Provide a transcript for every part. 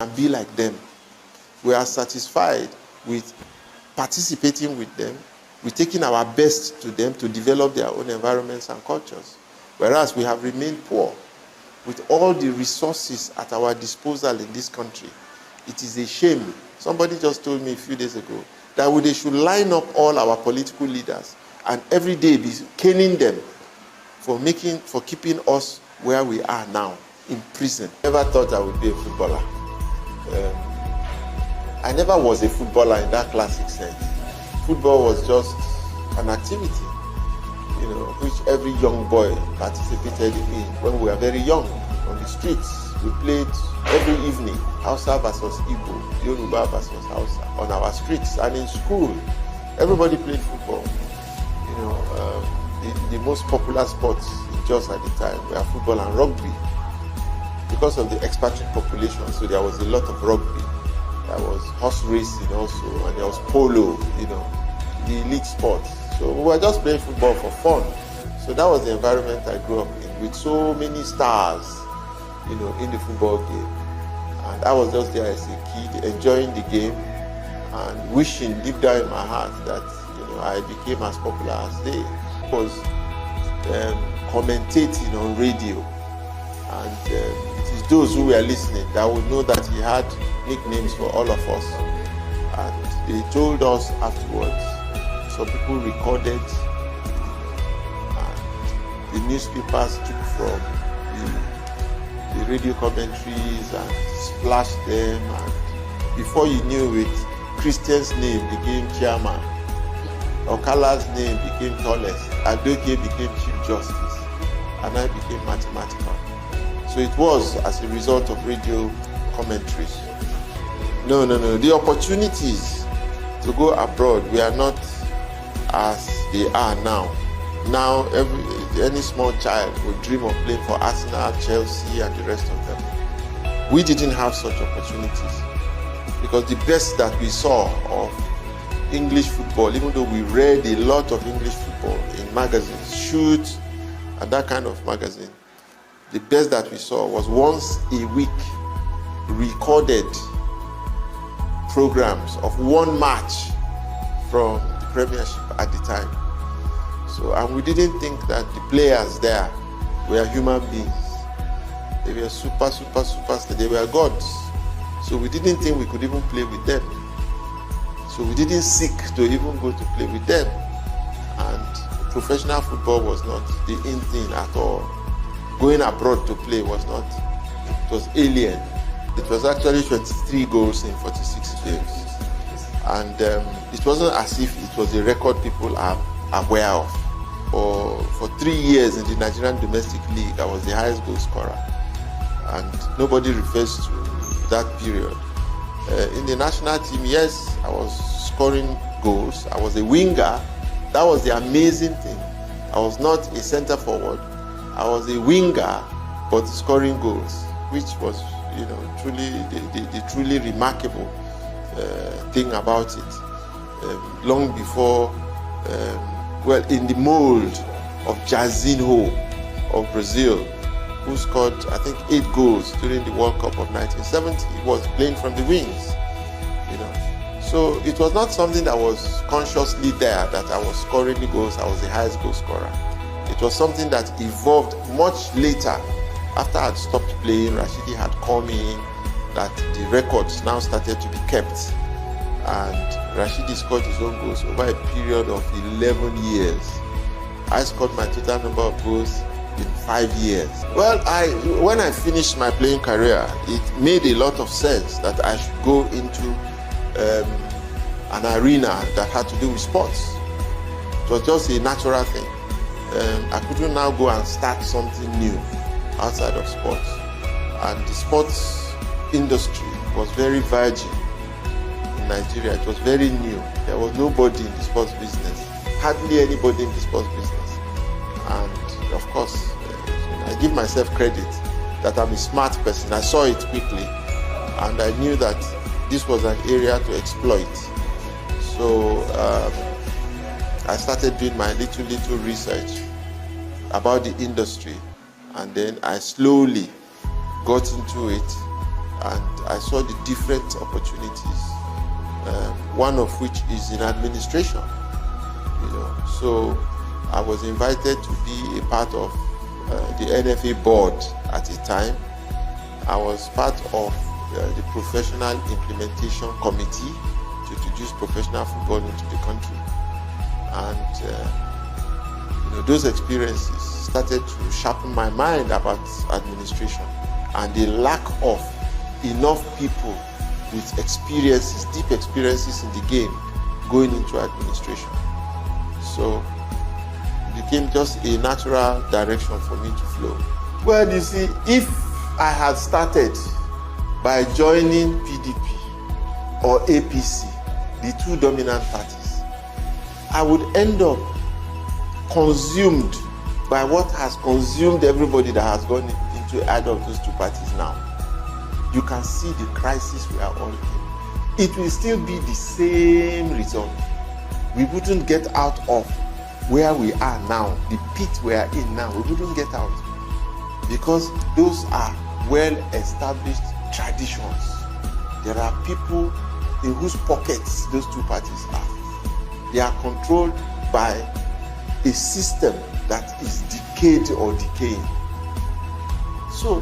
and be like them. We are satisfied with participating with them, with taking our best to them to develop their own environments and cultures. Whereas we have remained poor with all the resources at our disposal in this country. It is a shame. Somebody just told me a few days ago that they should line up all our political leaders and every day be caning them for keeping us where we are now, in prison. Never thought I would be a footballer. I never was a footballer in that classic sense. Football was just an activity, which every young boy participated in when we were very young. On the streets, we played every evening, Hausa versus Igbo, Yoruba versus Hausa, on our streets. And in school, everybody played football. The most popular sports in Jos at the time were football and rugby. Because of the expatriate population, so there was a lot of rugby. There was horse racing also, and there was polo, the elite sports. So we were just playing football for fun. So that was the environment I grew up in, with so many stars, in the football game. And I was just there as a kid, enjoying the game and wishing deep down in my heart that, I became as popular as they. Was commentating on radio. And it is those who were listening that would know that he had nicknames for all of us. And they told us afterwards. Some people recorded, and the newspapers took from the radio commentaries and splashed them. And before you knew it, Christian's name became chairman. Okala's name became tallest. Adoke became chief justice. And I became mathematical. So it was as a result of radio commentaries. No. The opportunities to go abroad, we are not as they are now. Now, any small child would dream of playing for Arsenal, Chelsea, and the rest of them. We didn't have such opportunities because the best that we saw of English football, even though we read a lot of English football in magazines, Shoot, and that kind of magazine, the best that we saw was once a week recorded programs of one match from the Premiership at the time. So, and we didn't think that the players there were human beings. They were superstars. They were gods. So we didn't think we could even play with them. So we didn't seek to even go to play with them. And professional football was not the in thing at all. Going abroad to play was not, it was alien. It was actually 23 goals in 46 games. And it wasn't as if it was a record people are aware of. For 3 years in the Nigerian domestic league, I was the highest goal scorer. And nobody refers to that period. In the national team, yes, I was scoring goals. I was a winger. That was the amazing thing. I was not a center forward. I was a winger, but scoring goals, which was, truly the truly remarkable thing about it. Long before, in the mold of Jairzinho of Brazil, who scored, I think, 8 goals during the World Cup of 1970. He was playing from the wings, So it was not something that was consciously there, that I was scoring the goals, I was the highest goal scorer. It was something that evolved much later. After I had stopped playing, Rashidi had come in, that the records now started to be kept. And Rashidi scored his own goals over a period of 11 years. I scored my total number of goals in 5 years. Well, when I finished my playing career, it made a lot of sense that I should go into an arena that had to do with sports. It was just a natural thing. I couldn't now go and start something new outside of sports. And the sports industry was very virgin in Nigeria. It was very new. There was nobody in the sports business, hardly anybody in the sports business. And of course, I give myself credit that I'm a smart person. I saw it quickly, and I knew that this was an area to exploit. So I started doing my little research about the industry, and then I slowly got into it and I saw the different opportunities, one of which is in administration. So I was invited to be a part of the NFA board at the time. I was part of the professional implementation committee to introduce professional football into the country, and those experiences started to sharpen my mind about administration and the lack of enough people with experiences, deep experiences in the game, going into administration. So it became just a natural direction for me to flow. Well, you see, if I had started by joining PDP or APC, the two dominant parties, I would end up consumed by what has consumed everybody that has gone into either of those two parties now. You can see the crisis we are all in. It will still be the same result. We wouldn't get out of where we are now, the pit we are in now. We wouldn't get out, because those are well-established traditions. There are people in whose pockets those two parties are. They are controlled by a system that is decayed or decaying. So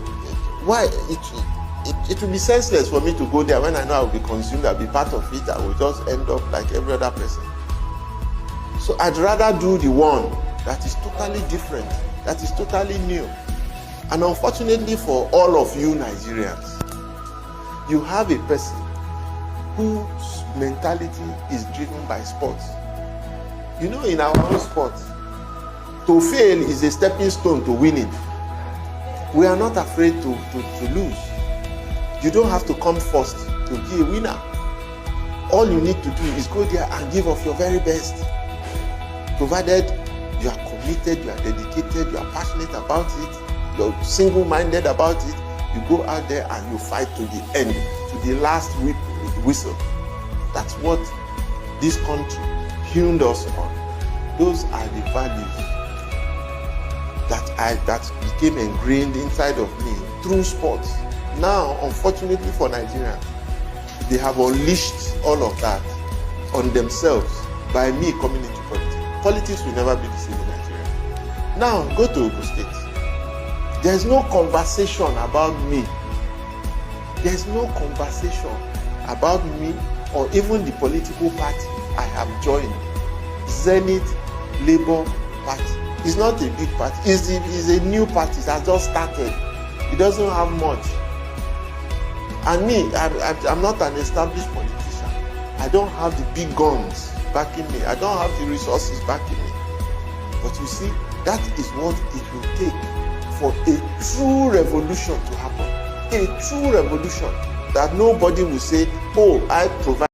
why it will be senseless for me to go there when I know I will be consumed, I'll be part of it, I will just end up like every other person. So I'd rather do the one that is totally different, that is totally new. And unfortunately for all of you Nigerians, you have a person whose mentality is driven by sports. In our own sport, to fail is a stepping stone to winning. We are not afraid to lose. You don't have to come first to be a winner. All you need to do is go there and give of your very best. Provided you are committed, you are dedicated, you are passionate about it, you are single-minded about it, you go out there and you fight to the end, to the last whistle. That's what this country tuned us on. Those are the values that became ingrained inside of me through sports. Now, unfortunately for Nigerians, they have unleashed all of that on themselves by me coming into politics. Politics will never be the same in Nigeria. Now, go to Ogun State. There's no conversation about me. There's no conversation about me or even the political party I have joined. Zenith Labour Party. It's not a big party. It's a new party. It has just started. It doesn't have much. And me, I'm not an established politician. I don't have the big guns backing me. I don't have the resources backing me. But you see, that is what it will take for a true revolution to happen. A true revolution that nobody will say, oh, I provide